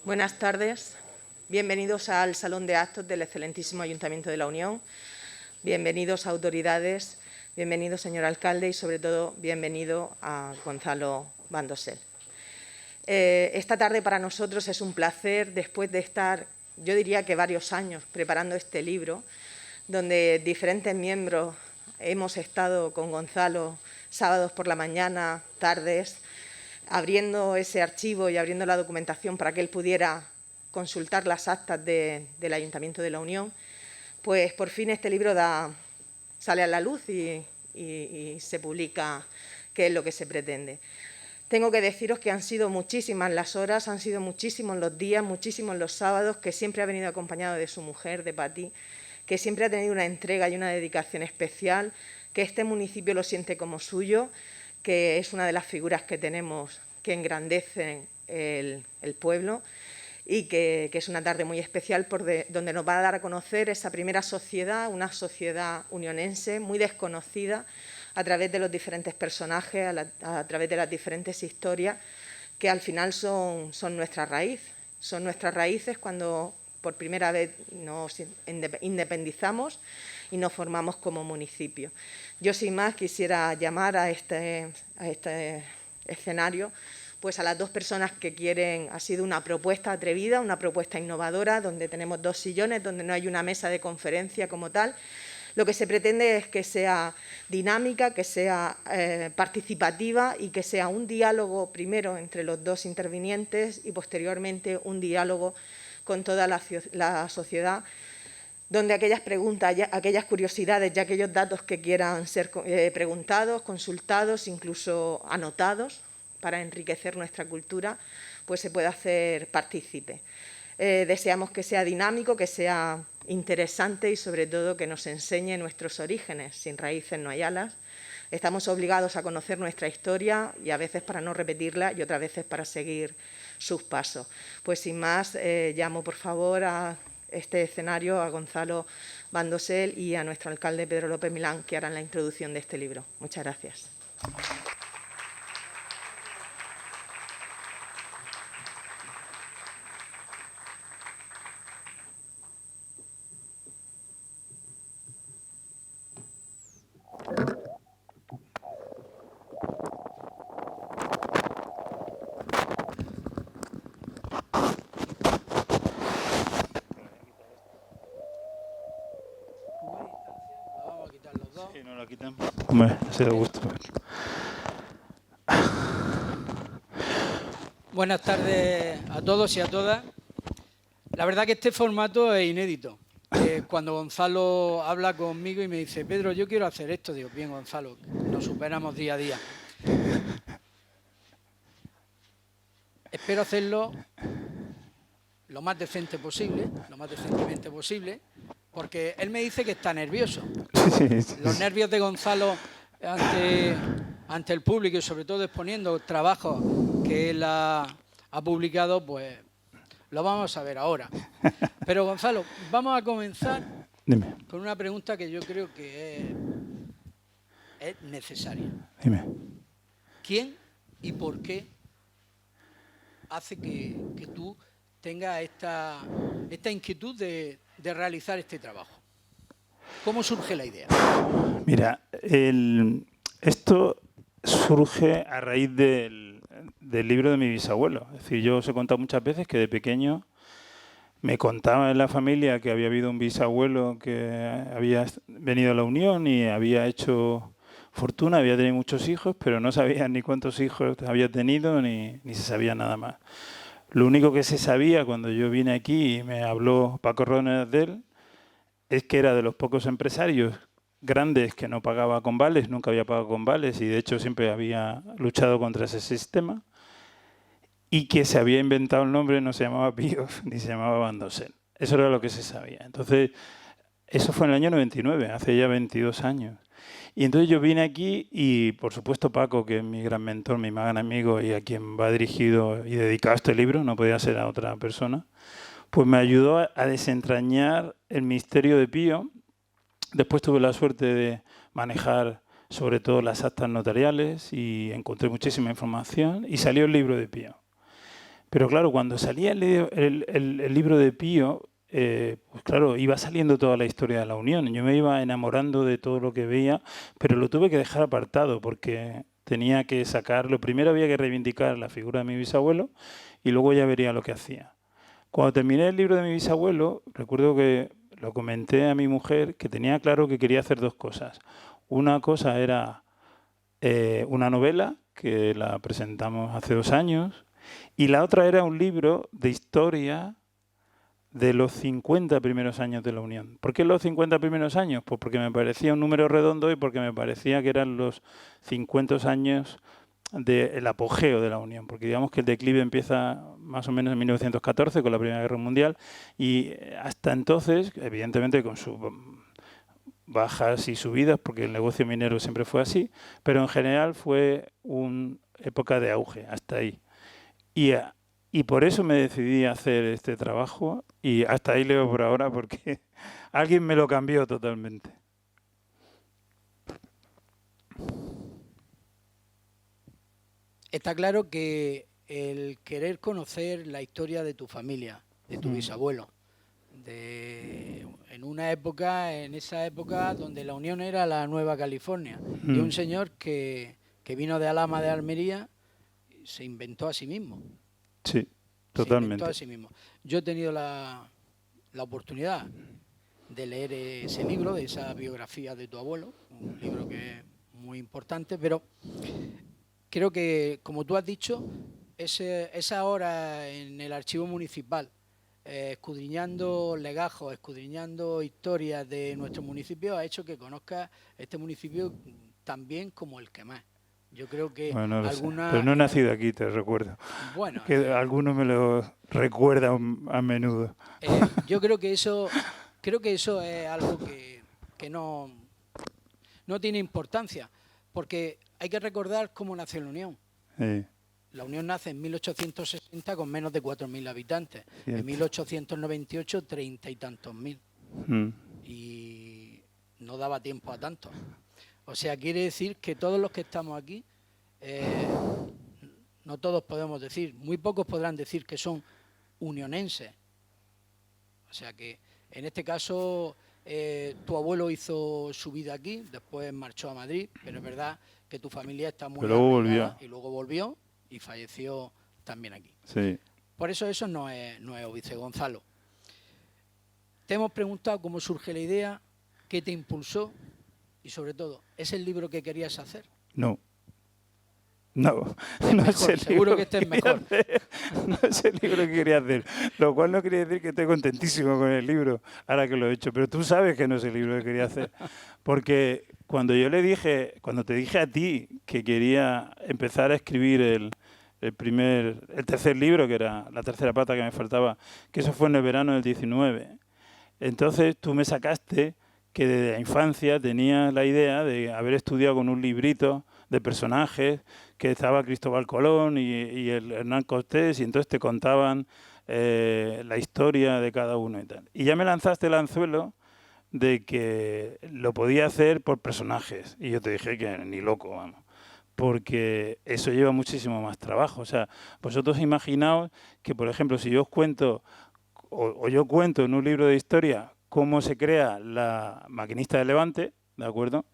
Buenas tardes. Bienvenidos al Salón de Actos del excelentísimo Ayuntamiento de la Unión. Bienvenidos, autoridades. Bienvenido, señor alcalde, y, sobre todo, bienvenido a Gonzalo Bandosel. Esta tarde para nosotros es un placer, después de estar, yo diría que varios años, preparando este libro, donde diferentes miembros hemos estado con Gonzalo sábados por la mañana, tardes, abriendo ese archivo y abriendo la documentación para que él pudiera consultar las actas del Ayuntamiento de la Unión, pues por fin este libro sale a la luz y se publica, que es lo que se pretende. Tengo que deciros que han sido muchísimas las horas, han sido muchísimos los días, muchísimos los sábados, que siempre ha venido acompañado de su mujer, de Pati, que siempre ha tenido una entrega y una dedicación especial, que este municipio lo siente como suyo, que es una de las figuras que tenemos que engrandecen el pueblo, y que es una tarde muy especial donde nos va a dar a conocer esa primera sociedad, una sociedad unionense muy desconocida, a través de los diferentes personajes, a través de las diferentes historias, que al final son nuestra raíz. Son nuestras raíces cuando por primera vez nos independizamos y nos formamos como municipio. Yo, sin más, quisiera llamar a este escenario pues a las dos personas que quieren. Ha sido una propuesta atrevida, una propuesta innovadora, donde tenemos 2 sillones, donde no hay una mesa de conferencia como tal. Lo que se pretende es que sea dinámica, que sea participativa y que sea un diálogo primero entre los dos intervinientes y posteriormente un diálogo con toda la sociedad, donde aquellas preguntas, aquellas curiosidades y aquellos datos que quieran ser preguntados, consultados, incluso anotados para enriquecer nuestra cultura, pues se pueda hacer partícipe. Deseamos que sea dinámico, que sea interesante y, sobre todo, que nos enseñe nuestros orígenes. Sin raíces no hay alas. Estamos obligados a conocer nuestra historia, y a veces para no repetirla y otras veces para seguir sus pasos. Pues sin más, llamo por favor a este escenario a Gonzalo Bandosel y a nuestro alcalde Pedro López Milán, que harán la introducción de este libro. Muchas gracias. Sí, no lo quitan. Hombre, se da gusto. Buenas tardes a todos y a todas. La verdad que este formato es inédito. Cuando Gonzalo habla conmigo y me dice: Pedro, yo quiero hacer esto, digo, bien, Gonzalo, nos superamos día a día. Espero hacerlo lo más decente posible, lo más decentemente posible, porque él me dice que está nervioso. Los nervios de Gonzalo ante el público y sobre todo exponiendo trabajos que él ha publicado, pues lo vamos a ver ahora. Pero Gonzalo, vamos a comenzar con una pregunta que yo creo que es necesaria. Dime. ¿Quién y por qué hace que tú tengas esta inquietud de realizar este trabajo? ¿Cómo surge la idea? Mira, esto surge a raíz del libro de mi bisabuelo. Es decir, yo os he contado muchas veces que de pequeño me contaba en la familia que había habido un bisabuelo que había venido a la Unión y había hecho fortuna, había tenido muchos hijos, pero no sabían ni cuántos hijos había tenido ni se sabía nada más. Lo único que se sabía cuando yo vine aquí y me habló Paco Rones de él es que era de los pocos empresarios grandes que no pagaba con vales, nunca había pagado con vales y de hecho siempre había luchado contra ese sistema, y que se había inventado el nombre, no se llamaba Píos ni se llamaba Bandosel. Eso era lo que se sabía. Entonces, eso fue en el año 99, hace ya 22 años. Y entonces yo vine aquí y, por supuesto, Paco, que es mi gran mentor, mi gran amigo y a quien va dirigido y dedicado este libro, no podía ser a otra persona, pues me ayudó a desentrañar el misterio de Pío. Después tuve la suerte de manejar sobre todo las actas notariales y encontré muchísima información y salió el libro de Pío. Pero claro, cuando salía el libro de Pío, pues claro, iba saliendo toda la historia de la Unión. Yo me iba enamorando de todo lo que veía, pero lo tuve que dejar apartado porque tenía que sacarlo. Primero había que reivindicar la figura de mi bisabuelo y luego ya vería lo que hacía. Cuando terminé el libro de mi bisabuelo, recuerdo que lo comenté a mi mujer que tenía claro que quería hacer dos cosas. Una cosa era una novela, que la presentamos hace 2 años, y la otra era un libro de historia de los 50 primeros años de la Unión. ¿Por qué los 50 primeros años? Pues porque me parecía un número redondo y porque me parecía que eran los 50 años del apogeo de la Unión, porque digamos que el declive empieza más o menos en 1914 con la Primera Guerra Mundial y hasta entonces, evidentemente con sus bajas y subidas, porque el negocio minero siempre fue así, pero en general fue una época de auge, hasta ahí. Y por eso me decidí a hacer este trabajo y hasta ahí leo por ahora porque alguien me lo cambió totalmente. Está claro que el querer conocer la historia de tu familia, de tu bisabuelo, en esa época donde la Unión era la Nueva California, de un señor que vino de Alhama de Almería, se inventó a sí mismo. Sí, totalmente. Se inventó a sí mismo. Yo he tenido la oportunidad de leer ese libro, de esa biografía de tu abuelo, un libro que es muy importante, pero creo que, como tú has dicho, esa hora en el archivo municipal, escudriñando legajos, escudriñando historias de nuestro municipio, ha hecho que conozca este municipio tan bien como el que más. Yo creo que bueno, no alguna... Pero no he nacido aquí, te recuerdo. Bueno, que algunos me lo recuerdan a menudo. Yo creo que eso es algo que no tiene importancia, porque hay que recordar cómo nació la Unión. Sí. La Unión nace en 1860 con menos de 4.000 habitantes. Cierto. En 1898, 30 y tantos mil. Y no daba tiempo a tanto. O sea, quiere decir que todos los que estamos aquí, no todos podemos decir, muy pocos podrán decir que son unionenses. O sea que, en este caso, tu abuelo hizo su vida aquí, después marchó a Madrid, pero es verdad que tu familia está muy arraigada y luego volvió y falleció también aquí. Sí. Por eso no es óbice, Gonzalo. Te hemos preguntado cómo surge la idea, qué te impulsó y, sobre todo, ¿es el libro que querías hacer? No. No, no es el seguro que estés mejor. No es el libro que quería hacer, lo cual no quiere decir que esté contentísimo con el libro ahora que lo he hecho, pero tú sabes que no es el libro que quería hacer, porque cuando te dije a ti que quería empezar a escribir el tercer libro, que era la tercera pata que me faltaba, que eso fue en el verano del 19, entonces tú me sacaste que desde la infancia tenía la idea de haber estudiado con un librito de personajes, que estaba Cristóbal Colón y el Hernán Cortés, y entonces te contaban la historia de cada uno y tal. Y ya me lanzaste el anzuelo de que lo podía hacer por personajes, y yo te dije que ni loco, vamos, porque eso lleva muchísimo más trabajo. O sea, vosotros imaginaos que, por ejemplo, si yo os cuento, o yo cuento en un libro de historia cómo se crea la Maquinista de Levante, ¿de acuerdo?,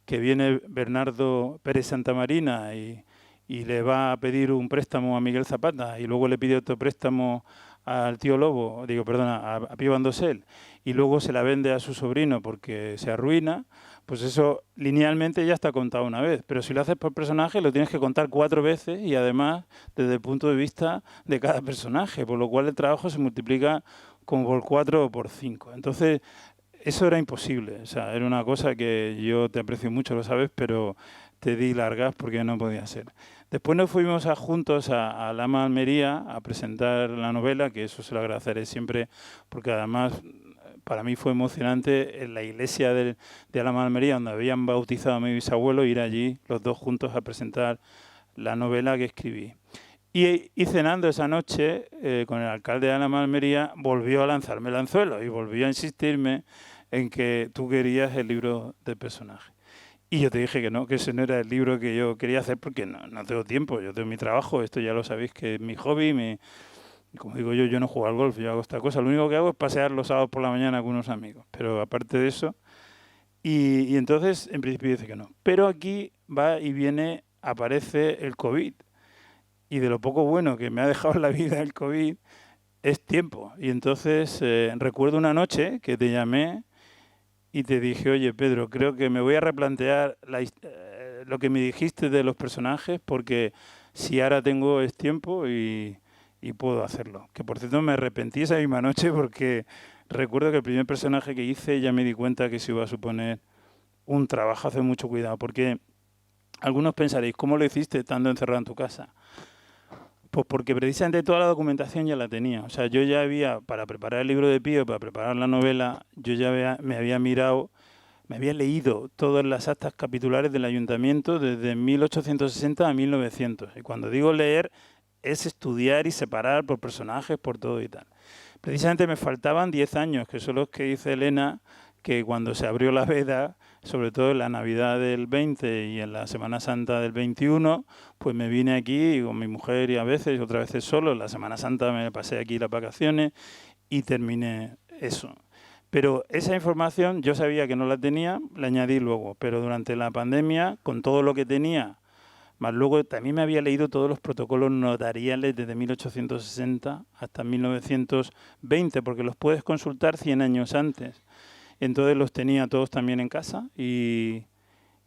que viene Bernardo Pérez Santamarina y le va a pedir un préstamo a Miguel Zapata y luego le pide otro préstamo al tío Lobo, a Pío Bandosel, y luego se la vende a su sobrino porque se arruina, pues eso linealmente ya está contado una vez. Pero si lo haces por personaje lo tienes que contar 4 veces y además desde el punto de vista de cada personaje, por lo cual el trabajo se multiplica como por 4 o por 5. Entonces, eso era imposible, o sea, era una cosa que yo te aprecio mucho, lo sabes, pero te di largas porque no podía ser. Después nos fuimos juntos a Alhama Almería a presentar la novela, que eso se lo agradeceré siempre, porque además para mí fue emocionante en la iglesia de Alhama Almería, donde habían bautizado a mi bisabuelo, ir allí los dos juntos a presentar la novela que escribí. Y cenando esa noche con el alcalde de Alhama Almería, volvió a lanzarme el anzuelo y volvió a insistirme en que tú querías el libro de personaje. Y yo te dije que no, que ese no era el libro que yo quería hacer porque no tengo tiempo, yo tengo mi trabajo, esto ya lo sabéis que es mi hobby, como digo yo no juego al golf, yo hago esta cosa, lo único que hago es pasear los sábados por la mañana con unos amigos, pero aparte de eso, y entonces en principio dice que no. Pero aquí va y viene, aparece el COVID, y de lo poco bueno que me ha dejado en la vida el COVID es tiempo. Y entonces recuerdo una noche que te llamé y te dije, oye Pedro, creo que me voy a replantear lo que me dijiste de los personajes porque si ahora tengo es tiempo y puedo hacerlo. Que por cierto me arrepentí esa misma noche porque recuerdo que el primer personaje que hice ya me di cuenta que se iba a suponer un trabajazo de mucho cuidado. Porque algunos pensaréis, ¿cómo lo hiciste estando encerrado en tu casa? Pues porque precisamente toda la documentación ya la tenía. O sea, yo ya había, para preparar el libro de Pío, para preparar la novela, yo ya me había mirado, me había leído todas las actas capitulares del ayuntamiento desde 1860 a 1900. Y cuando digo leer, es estudiar y separar por personajes, por todo y tal. Precisamente me faltaban 10 años, que son los que dice Elena, que cuando se abrió la veda, sobre todo en la Navidad del 20 y en la Semana Santa del 21, pues me vine aquí con mi mujer y a veces, otras veces solo. En la Semana Santa me pasé aquí las vacaciones y terminé eso. Pero esa información yo sabía que no la tenía, la añadí luego. Pero durante la pandemia, con todo lo que tenía, más luego también me había leído todos los protocolos notariales desde 1860 hasta 1920, porque los puedes consultar 100 años antes. Entonces los tenía todos también en casa y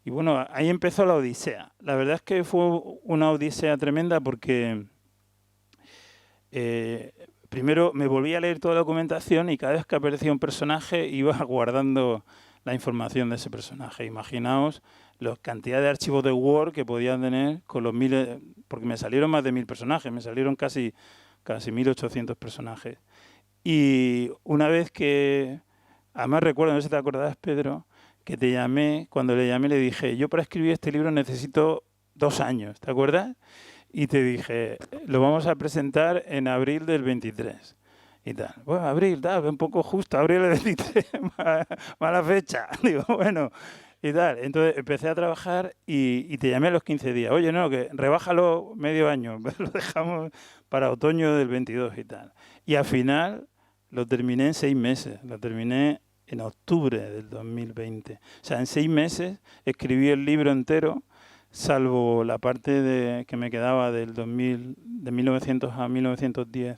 bueno, ahí empezó la odisea. La verdad es que fue una odisea tremenda porque primero me volví a leer toda la documentación y cada vez que aparecía un personaje iba guardando la información de ese personaje. Imaginaos la cantidad de archivos de Word que podía tener con los miles, porque me salieron más de 1000 personajes, me salieron casi 1800 personajes. Y una vez que... Además recuerdo, no sé si te acordás, Pedro, que te llamé, cuando le llamé le dije, yo para escribir este libro necesito 2 años, ¿te acuerdas? Y te dije, lo vamos a presentar en abril del 23. Y tal, bueno, abril, tal, un poco justo, abril del 23, mala fecha. Digo, bueno, y tal. Entonces empecé a trabajar y te llamé a los 15 días. Oye, no, que rebájalo medio año, lo dejamos para otoño del 22 y tal. Y al final... lo terminé en 6 meses, lo terminé en octubre del 2020. O sea, en 6 meses escribí el libro entero, salvo la parte que me quedaba de 1900 a 1910.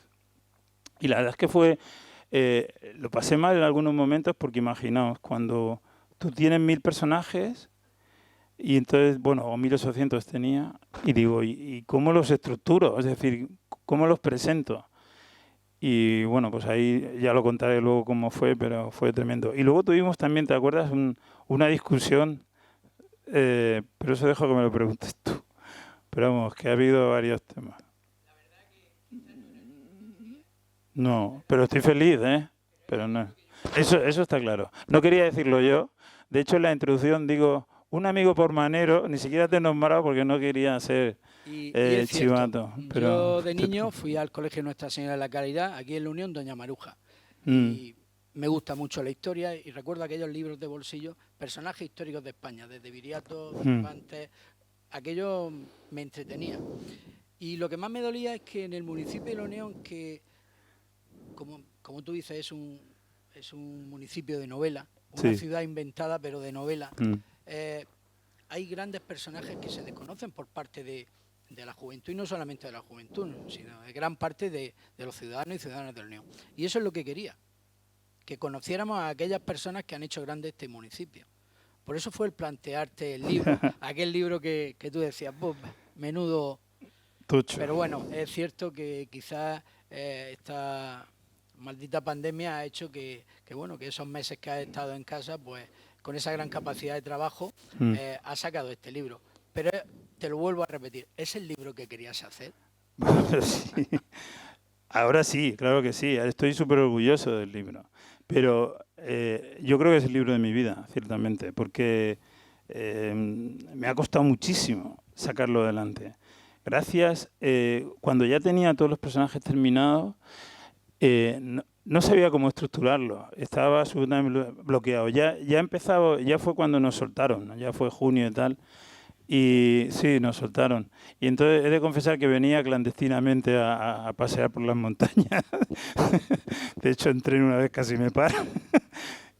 Y la verdad es que lo pasé mal en algunos momentos porque imaginaos, cuando tú tienes 1000 personajes y entonces, bueno, o 1800 tenía, y digo, ¿y cómo los estructuro? Es decir, ¿cómo los presento? Y bueno, pues ahí ya lo contaré luego cómo fue, pero fue tremendo. Y luego tuvimos también, ¿te acuerdas? Una discusión, pero eso dejo que me lo preguntes tú. Pero vamos, que ha habido varios temas. No, pero estoy feliz, ¿eh? Pero no. Eso está claro. No quería decirlo yo. De hecho, en la introducción digo, un amigo por manero, ni siquiera te he nombrado porque no quería ser... Y es chivato, pero yo de niño fui al colegio Nuestra Señora de la Caridad, aquí en la Unión, Doña Maruja. Mm. Y me gusta mucho la historia y recuerdo aquellos libros de bolsillo, personajes históricos de España, desde Viriato, Cervantes, aquello me entretenía. Y lo que más me dolía es que en el municipio de la Unión, que como tú dices, es un municipio de novela, una ciudad inventada pero de novela, hay grandes personajes que se desconocen por parte de la juventud, y no solamente de la juventud, sino de gran parte de los ciudadanos y ciudadanas de la Unión. Y eso es lo que quería, que conociéramos a aquellas personas que han hecho grande este municipio. Por eso fue el plantearte el libro, aquel libro que tú decías, menudo tucho. Pero bueno, es cierto que quizás esta maldita pandemia ha hecho que esos meses que has estado en casa, pues con esa gran capacidad de trabajo, has sacado este libro. Pero te lo vuelvo a repetir, ¿es el libro que querías hacer? Sí. Ahora sí, claro que sí. Estoy súper orgulloso del libro. Pero yo creo que es el libro de mi vida, ciertamente, porque me ha costado muchísimo sacarlo adelante. Gracias, cuando ya tenía todos los personajes terminados, no sabía cómo estructurarlo, estaba absolutamente bloqueado. Ya empezaba, ya fue cuando nos soltaron, ¿no? Ya fue junio y tal, y sí, nos soltaron. Y entonces he de confesar que venía clandestinamente a pasear por las montañas. De hecho, entré una vez, casi me paro.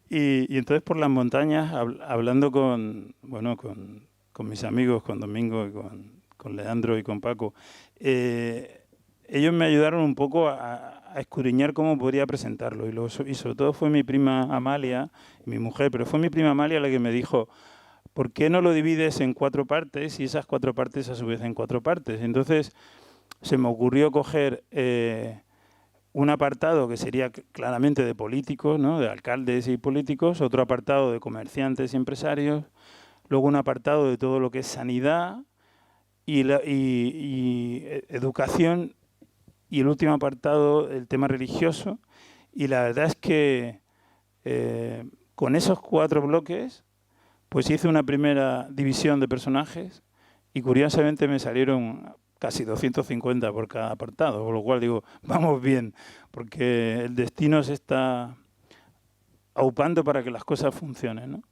Y entonces por las montañas, hablando con mis amigos, con Domingo, y con Leandro y con Paco, ellos me ayudaron un poco a escudriñar cómo podría presentarlo. Y sobre todo fue mi prima Amalia, mi mujer, pero fue mi prima Amalia la que me dijo, ¿por qué no lo divides en 4 partes y esas 4 partes a su vez en 4 partes? Entonces se me ocurrió coger un apartado que sería claramente de políticos, ¿no? De alcaldes y políticos, otro apartado de comerciantes y empresarios, luego un apartado de todo lo que es sanidad y educación, y el último apartado, el tema religioso. Y la verdad es que con esos 4 bloques, pues hice una primera división de personajes y curiosamente me salieron casi 250 por cada apartado, con lo cual digo, vamos bien, porque el destino se está aupando para que las cosas funcionen, ¿no?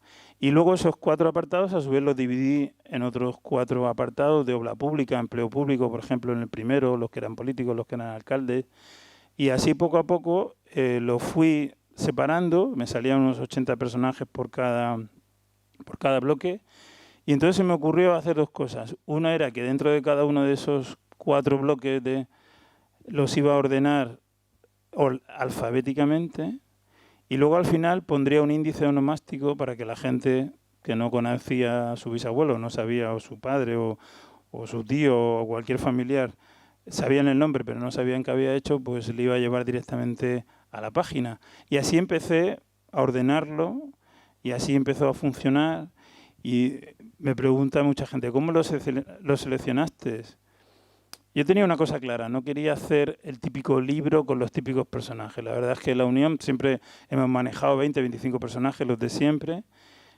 Y luego esos 4 apartados a su vez los dividí en otros 4 apartados de obra pública, empleo público, por ejemplo, en el primero, los que eran políticos, los que eran alcaldes, y así poco a poco lo fui separando, me salían unos 80 personajes por cada bloque, y entonces se me ocurrió hacer 2 cosas. Una era que dentro de cada uno de esos 4 bloques los iba a ordenar alfabéticamente, y luego al final pondría un índice onomástico para que la gente que no conocía a su bisabuelo, no sabía, o su padre, o su tío, o cualquier familiar, sabían el nombre pero no sabían qué había hecho, pues le iba a llevar directamente a la página. Y así empecé a ordenarlo, y así empezó a funcionar. Y me pregunta mucha gente, ¿cómo lo seleccionaste? Yo tenía una cosa clara, no quería hacer el típico libro con los típicos personajes. La verdad es que en La Unión siempre hemos manejado 20, 25 personajes, los de siempre,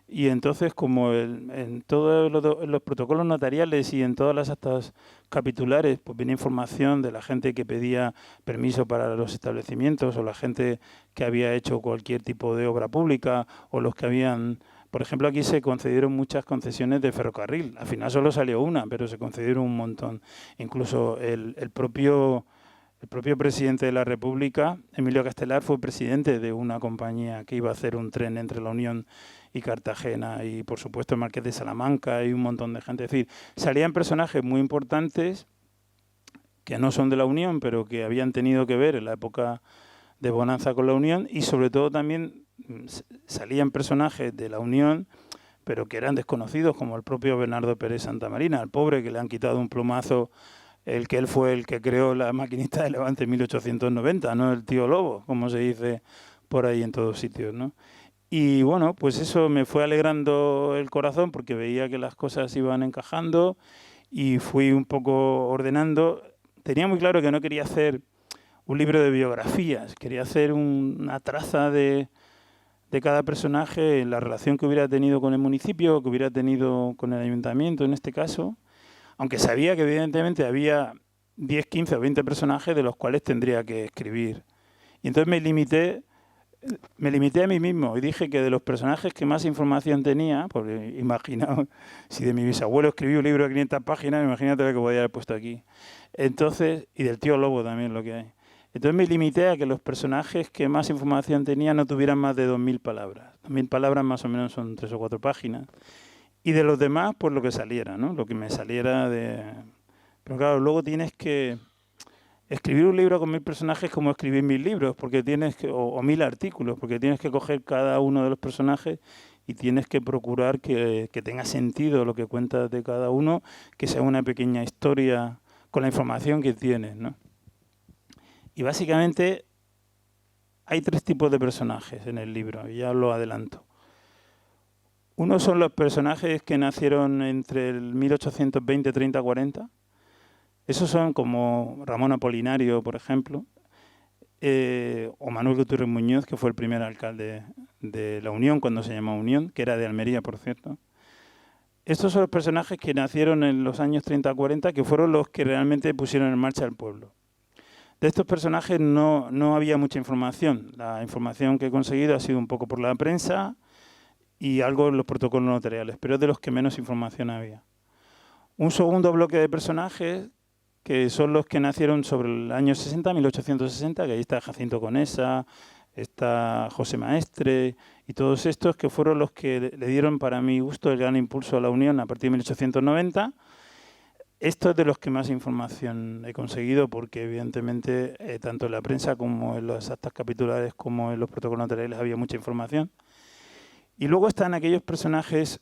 y entonces como en todos los protocolos notariales y en todas las actas capitulares, pues venía información de la gente que pedía permiso para los establecimientos, o la gente que había hecho cualquier tipo de obra pública, o los que habían... Por ejemplo, aquí se concedieron muchas concesiones de ferrocarril. Al final solo salió una, pero se concedieron un montón. Incluso el propio presidente de la República, Emilio Castelar, fue presidente de una compañía que iba a hacer un tren entre La Unión y Cartagena. Y, por supuesto, el Marqués de Salamanca y un montón de gente. Es decir, salían personajes muy importantes que no son de La Unión, pero que habían tenido que ver en la época de bonanza con La Unión, y sobre todo también salían personajes de La Unión, pero que eran desconocidos, como el propio Bernardo Pérez Santamarina, al pobre que le han quitado un plumazo, él fue el que creó la maquinita de Levante en 1890, no el tío Lobo, como se dice por ahí en todos sitios, ¿no? Y bueno, pues eso me fue alegrando el corazón, porque veía que las cosas iban encajando, y fui un poco ordenando. Tenía muy claro que no quería hacer un libro de biografías, quería hacer una traza de cada personaje, la relación que hubiera tenido con el municipio, que hubiera tenido con el ayuntamiento en este caso, aunque sabía que evidentemente había 10, 15 o 20 personajes de los cuales tendría que escribir. Y entonces me limité a mí mismo y dije que de los personajes que más información tenía, porque imaginaos, si de mi bisabuelo escribí un libro de 500 páginas, imagínate lo que podía haber puesto aquí. Entonces, y del tío Lobo también lo que hay. Entonces me limité a que los personajes que más información tenían no tuvieran más de 2.000 palabras. 2.000 palabras más o menos son 3 o 4 páginas. Y de los demás, pues lo que saliera, ¿no? Lo que me saliera de... Pero claro, luego tienes que... Escribir un libro con 1.000 personajes es como escribir 1.000 libros, porque tienes que, o 1.000 artículos, porque tienes que coger cada uno de los personajes y tienes que procurar que tenga sentido lo que cuentas de cada uno, que sea una pequeña historia con la información que tienes, ¿no? Y básicamente hay 3 tipos de personajes en el libro, y ya lo adelanto. Uno son los personajes que nacieron entre el 1820, 30, 40. Esos son como Ramón Apolinario, por ejemplo, o Manuel Gutiérrez Muñoz, que fue el primer alcalde de La Unión, cuando se llamó Unión, que era de Almería, por cierto. Estos son los personajes que nacieron en los años 30-40, que fueron los que realmente pusieron en marcha el pueblo. De estos personajes no había mucha información. La información que he conseguido ha sido un poco por la prensa y algo en los protocolos notariales, pero es de los que menos información había. Un segundo bloque de personajes que son los que nacieron sobre el año 60, 1860, que ahí está Jacinto Conesa, está José Maestre y todos estos que fueron los que le dieron, para mi gusto, el gran impulso a la Unión a partir de 1890. Esto es de los que más información he conseguido porque, evidentemente, tanto en la prensa como en las actas capitulares como en los protocolos notariales había mucha información. Y luego están aquellos personajes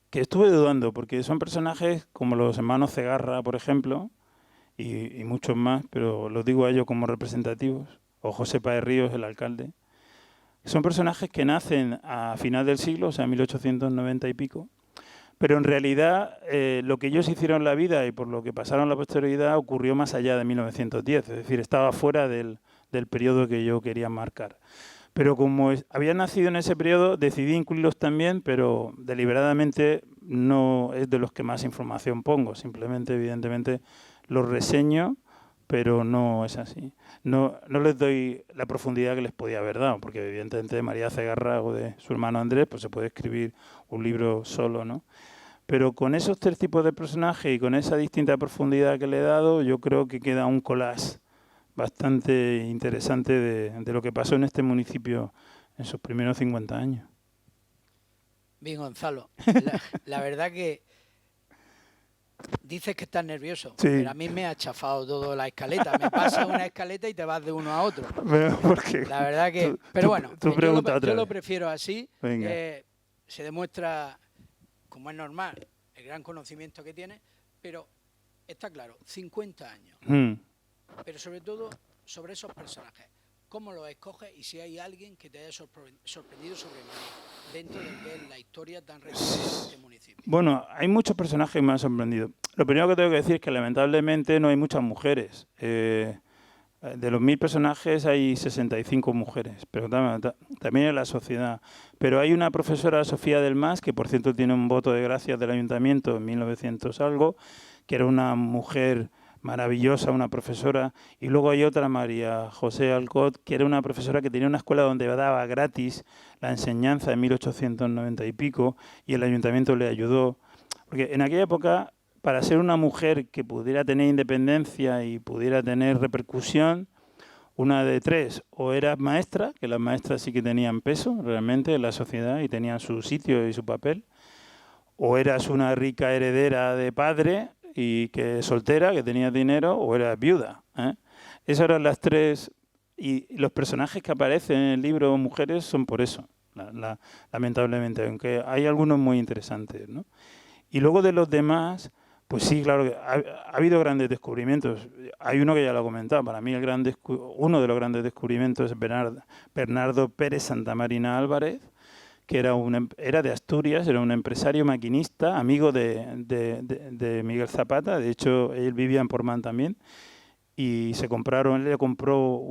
que estuve dudando, porque son personajes como los hermanos Cegarra, por ejemplo, y muchos más, pero los digo a ellos como representativos, o José Páez Ríos, el alcalde. Son personajes que nacen a final del siglo, o sea, 1890 y pico, pero en realidad lo que ellos hicieron en la vida y por lo que pasaron la posterioridad ocurrió más allá de 1910, es decir, estaba fuera del periodo que yo quería marcar. Pero como habían nacido en ese periodo, decidí incluirlos también, pero deliberadamente no es de los que más información pongo. Simplemente, evidentemente, los reseño, pero no es así. No les doy la profundidad que les podía haber dado, porque evidentemente de María Cegarra o de su hermano Andrés pues se puede escribir un libro solo, ¿no? Pero con esos tres tipos de personajes y con esa distinta profundidad que le he dado, yo creo que queda un collage bastante interesante de lo que pasó en este municipio en sus primeros 50 años. Bien, Gonzalo, la verdad que dices que estás nervioso, sí. Pero a mí me ha chafado todo la escaleta. Me pasas una escaleta y te vas de uno a otro. Porque la verdad que... Pero bueno, yo lo prefiero así. Se demuestra, como es normal, el gran conocimiento que tienes, pero está claro, 50 años. Pero sobre todo sobre esos personajes. ¿Cómo los escoges y si hay alguien que te haya sorprendido sobremanera dentro de lo que es la historia tan reciente de este municipio? Bueno, hay muchos personajes que me han sorprendido. Lo primero que tengo que decir es que lamentablemente no hay muchas mujeres. De los 1000 personajes hay 65 mujeres, pero también en la sociedad. Pero hay una profesora, Sofía del Mas, que por cierto tiene un voto de gracias del ayuntamiento en 1900 algo, que era una mujer maravillosa, una profesora, y luego hay otra, María José Alcott, que era una profesora que tenía una escuela donde daba gratis la enseñanza en 1890 y pico, y el ayuntamiento le ayudó. Porque en aquella época, para ser una mujer que pudiera tener independencia y pudiera tener repercusión, una de tres, o eras maestra, que las maestras sí que tenían peso realmente en la sociedad y tenían su sitio y su papel, o eras una rica heredera de padre, y que soltera, que tenía dinero, o era viuda. Esas eran las tres, y los personajes que aparecen en el libro Mujeres son por eso, lamentablemente, aunque hay algunos muy interesantes, ¿no? Y luego de los demás, pues sí, claro, ha habido grandes descubrimientos. Hay uno que ya lo he comentado, para mí uno de los grandes descubrimientos es Bernardo Pérez Santamarina Álvarez, que era de Asturias, era un empresario maquinista, amigo de Miguel Zapata. De hecho, él vivía en Portmán también, y él le compró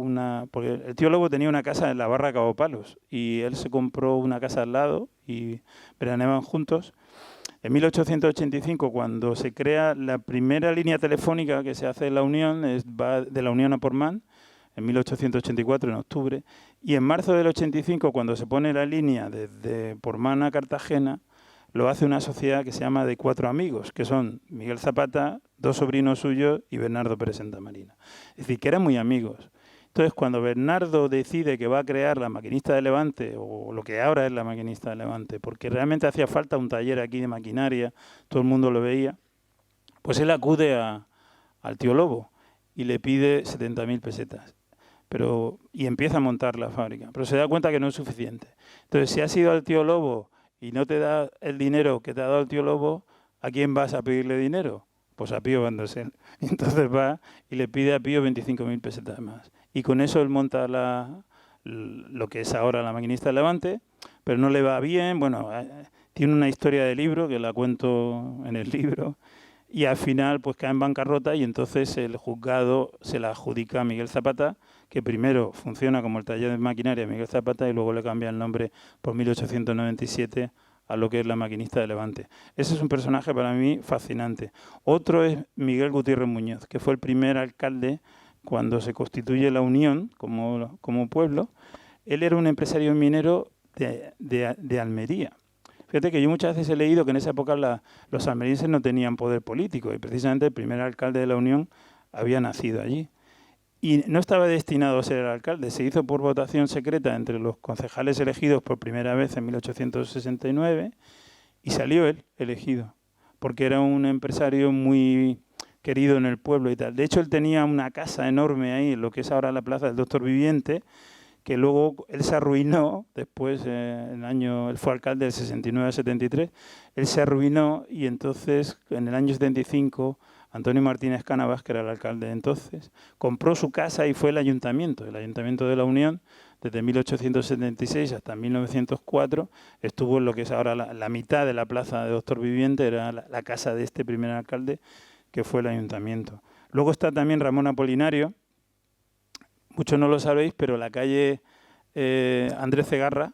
porque el tío Lobo tenía una casa en la Barra Cabo Palos, y él se compró una casa al lado, y veraneaban juntos. En 1885, cuando se crea la primera línea telefónica que se hace en la Unión, va de la Unión a Portmán, en 1884, en octubre, y en marzo del 85, cuando se pone la línea desde Portmán a Cartagena, lo hace una sociedad que se llama de 4 amigos, que son Miguel Zapata, 2 sobrinos suyos y Bernardo Pérez Santamarina. Es decir, que eran muy amigos. Entonces, cuando Bernardo decide que va a crear la Maquinista de Levante, o lo que ahora es la Maquinista de Levante, porque realmente hacía falta un taller aquí de maquinaria, todo el mundo lo veía, pues él acude al tío Lobo y le pide 70.000 pesetas. Y empieza a montar la fábrica, pero se da cuenta que no es suficiente. Entonces, si has ido al tío Lobo y no te da el dinero que te ha dado el tío Lobo, ¿a quién vas a pedirle dinero? Pues a Pío Van der Sel. Entonces va y le pide a Pío 25.000 pesetas más. Y con eso él monta lo que es ahora la Maquinista de Levante, pero no le va bien. Bueno, tiene una historia de libro, que la cuento en el libro, y al final pues cae en bancarrota, y entonces el juzgado se la adjudica a Miguel Zapata, que primero funciona como el taller de maquinaria de Miguel Zapata y luego le cambia el nombre por 1897 a lo que es la Maquinista de Levante. Ese es un personaje para mí fascinante. Otro es Miguel Gutiérrez Muñoz, que fue el primer alcalde cuando se constituye la Unión como pueblo, él era un empresario minero de Almería. Fíjate que yo muchas veces he leído que en esa época los almerienses no tenían poder político y precisamente el primer alcalde de la Unión había nacido allí. Y no estaba destinado a ser el alcalde, se hizo por votación secreta entre los concejales elegidos por primera vez en 1869 y salió él elegido, porque era un empresario muy querido en el pueblo y tal. De hecho, él tenía una casa enorme ahí, en lo que es ahora la Plaza del Doctor Viviente, que luego él se arruinó, después él fue alcalde del 69 al 73, él se arruinó y entonces en el año 75 Antonio Martínez Cánovas, que era el alcalde de entonces, compró su casa y fue el Ayuntamiento de la Unión, desde 1876 hasta 1904, estuvo en lo que es ahora la mitad de la Plaza de Doctor Viviente, era la casa de este primer alcalde, que fue el Ayuntamiento. Luego está también Ramón Apolinario. Muchos no lo sabéis, pero la calle Andrés Cegarra,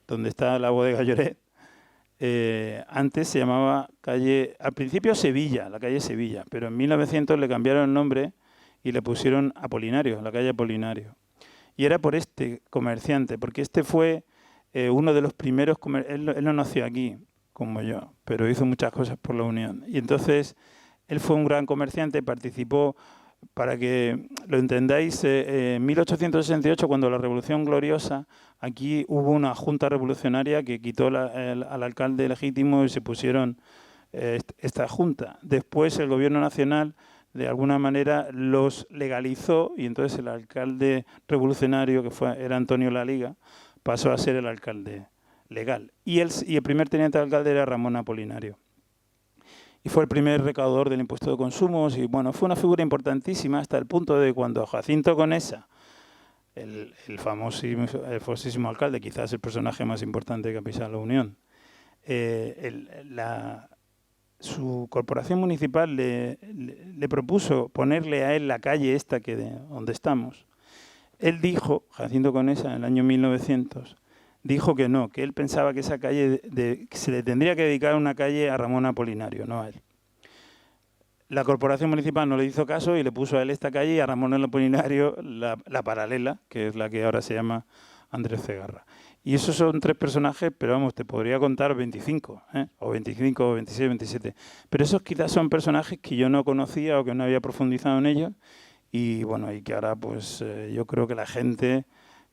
donde está la bodega Lloret, antes se llamaba al principio Sevilla, la calle Sevilla, pero en 1900 le cambiaron el nombre y le pusieron Apolinario, la calle Apolinario. Y era por este comerciante, porque este fue uno de los primeros comerciantes. Él no nació aquí, como yo, pero hizo muchas cosas por la Unión. Y entonces él fue un gran comerciante, participó. Para que lo entendáis, en 1868, cuando la Revolución Gloriosa, aquí hubo una junta revolucionaria que quitó al alcalde legítimo y se pusieron esta junta. Después el gobierno nacional, de alguna manera, los legalizó y entonces el alcalde revolucionario, que era Antonio Laliga, pasó a ser el alcalde legal. Y el primer teniente de alcalde era Ramón Apolinario. Y fue el primer recaudador del impuesto de consumos y bueno, fue una figura importantísima hasta el punto de cuando Jacinto Conesa, el famosísimo alcalde, quizás el personaje más importante que ha pisado la Unión, su corporación municipal le propuso ponerle a él la calle esta donde estamos. Él dijo, Jacinto Conesa, en el año 1900, dijo que no, que él pensaba que esa calle que se le tendría que dedicar una calle a Ramón Apolinario, no a él. La corporación municipal no le hizo caso y le puso a él esta calle y a Ramón Apolinario la paralela, que es la que ahora se llama Andrés Cegarra. Y esos son 3 personajes, pero vamos, te podría contar 25, o 25, o 26, 27. Pero esos quizás son personajes que yo no conocía o que no había profundizado en ellos y bueno, y que ahora pues yo creo que la gente,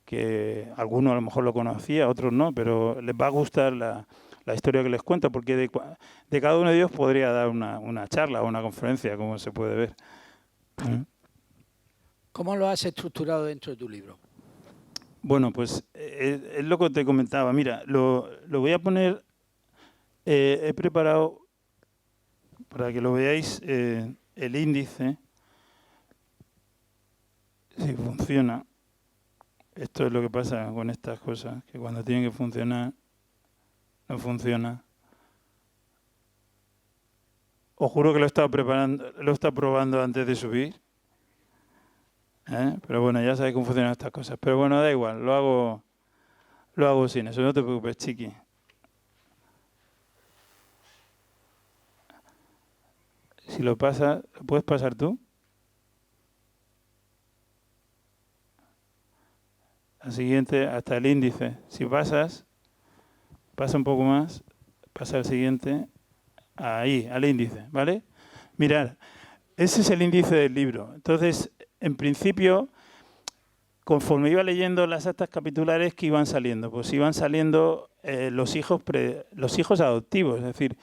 que algunos a lo mejor lo conocía, otros no, pero les va a gustar la historia que les cuento, porque de cada uno de ellos podría dar una charla o una conferencia, como se puede ver. ¿Cómo lo has estructurado dentro de tu libro? Bueno, pues es lo que te comentaba. Mira, lo voy a poner, he preparado, para que lo veáis, el índice, si funciona. Esto es lo que pasa con estas cosas, que cuando tienen que funcionar, no funciona. Os juro que lo he estado probando antes de subir. Pero bueno, ya sabéis cómo funcionan estas cosas. Pero bueno, da igual, lo hago sin eso, no te preocupes, chiqui. Si lo pasas, ¿lo puedes pasar tú? Al siguiente, hasta el índice. Si pasa un poco más, pasa al siguiente, ahí, al índice, ¿vale? Mirad, ese es el índice del libro. Entonces, en principio, conforme iba leyendo las actas capitulares que iban saliendo, pues iban saliendo los hijos adoptivos, es decir,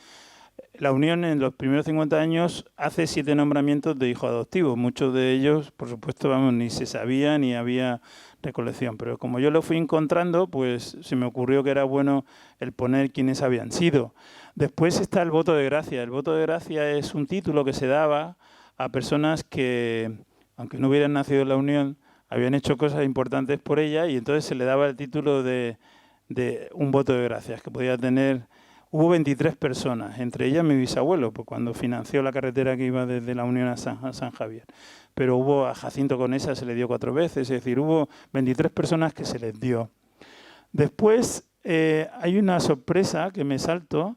la Unión en los primeros 50 años hace 7 nombramientos de hijos adoptivos. Muchos de ellos, por supuesto, ni se sabía ni había recolección. Pero como yo lo fui encontrando, pues se me ocurrió que era bueno el poner quiénes habían sido. Después está el voto de gracia. El voto de gracia es un título que se daba a personas que, aunque no hubieran nacido en la Unión, habían hecho cosas importantes por ella y entonces se le daba el título de un voto de gracias que podía tener. Hubo 23 personas, entre ellas mi bisabuelo, pues cuando financió la carretera que iba desde la Unión a San Javier. Pero a Jacinto Conesa se le dio 4 veces, es decir, hubo 23 personas que se les dio. Después hay una sorpresa que me salto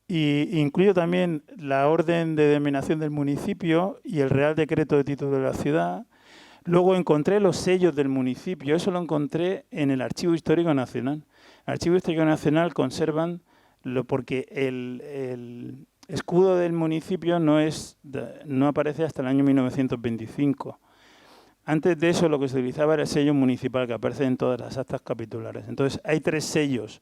y incluyo también la orden de denominación del municipio y el Real Decreto de Título de la Ciudad. Luego encontré los sellos del municipio, eso lo encontré en el Archivo Histórico Nacional. El Archivo Histórico Nacional conservan, porque el escudo del municipio no aparece hasta el año 1925. Antes de eso lo que se utilizaba era el sello municipal que aparece en todas las actas capitulares. Entonces hay 3 sellos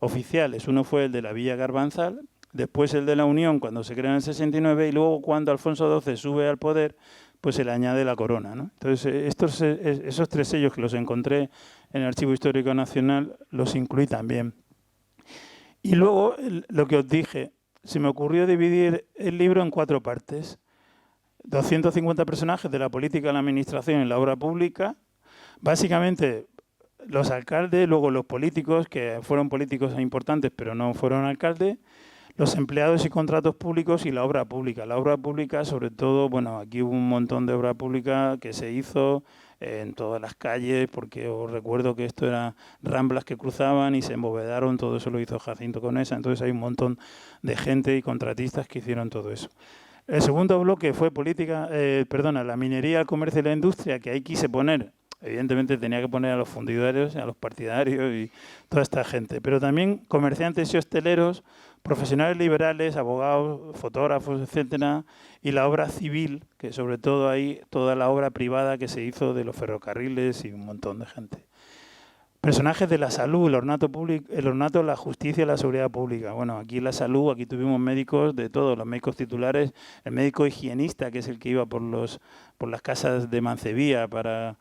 oficiales. Uno fue el de la Villa Garbanzal, después el de la Unión cuando se crea en el 69 y luego cuando Alfonso XII sube al poder, pues se le añade la corona, ¿no? Entonces esos 3 sellos que los encontré en el Archivo Histórico Nacional los incluí también. Y luego lo que os dije, se me ocurrió dividir el libro en 4 partes. 250 personajes de la política, la administración y la obra pública. Básicamente los alcaldes, luego los políticos, que fueron políticos importantes pero no fueron alcaldes, los empleados y contratos públicos y la obra pública. La obra pública, sobre todo, bueno, aquí hubo un montón de obra pública que se hizo en todas las calles, porque os recuerdo que esto eran ramblas que cruzaban y se embovedaron, todo eso lo hizo Jacinto Conesa, entonces hay un montón de gente y contratistas que hicieron todo eso. El segundo bloque fue la minería, el comercio y la industria, que ahí quise poner, evidentemente tenía que poner a los fundidarios, a los partidarios y toda esta gente, pero también comerciantes y hosteleros, profesionales liberales, abogados, fotógrafos, etcétera, y la obra civil, que sobre todo ahí toda la obra privada que se hizo de los ferrocarriles y un montón de gente. Personajes de la salud, el ornato, la justicia y la seguridad pública. Bueno, aquí la salud, aquí tuvimos médicos de todos, los médicos titulares, el médico higienista, que es el que iba por las casas de Mancebía para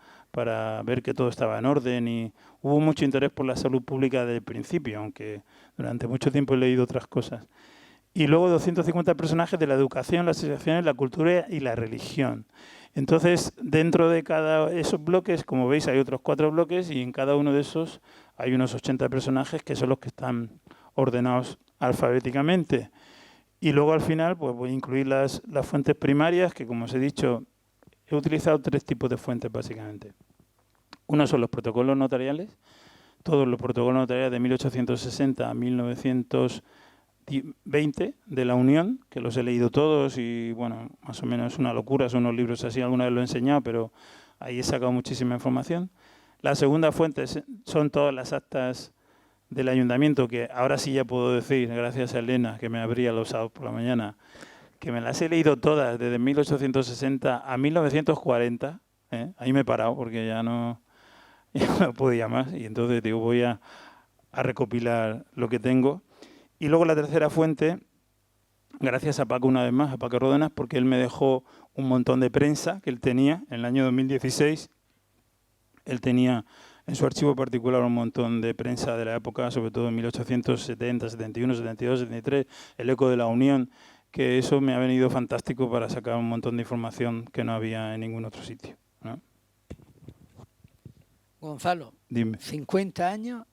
ver que todo estaba en orden, y hubo mucho interés por la salud pública desde el principio, aunque durante mucho tiempo he leído otras cosas. Y luego 250 personajes de la educación, las asociaciones, la cultura y la religión. Entonces, dentro de cada esos bloques, como veis, hay otros 4 bloques y en cada uno de esos hay unos 80 personajes que son los que están ordenados alfabéticamente. Y luego al final pues voy a incluir las fuentes primarias, que como os he dicho, he utilizado 3 tipos de fuentes básicamente. Uno son los protocolos notariales, todos los protocolos notariales de 1860 a 1920 de la Unión, que los he leído todos y bueno, más o menos es una locura, son unos libros así, alguna vez lo he enseñado, pero ahí he sacado muchísima información. La segunda fuente son todas las actas del ayuntamiento, que ahora sí ya puedo decir, gracias a Elena, que me abría los sábados por la mañana, que me las he leído todas desde 1860 a 1940, ahí me he parado porque ya no podía más y entonces digo, voy a recopilar lo que tengo. Y luego la tercera fuente, gracias a Paco una vez más, a Paco Ródenas, porque él me dejó un montón de prensa que él tenía en el año 2016. Él tenía en su archivo particular un montón de prensa de la época, sobre todo en 1870, 71, 72, 73, el Eco de la Unión, que eso me ha venido fantástico para sacar un montón de información que no había en ningún otro sitio, ¿no? Gonzalo, dime. 50 años,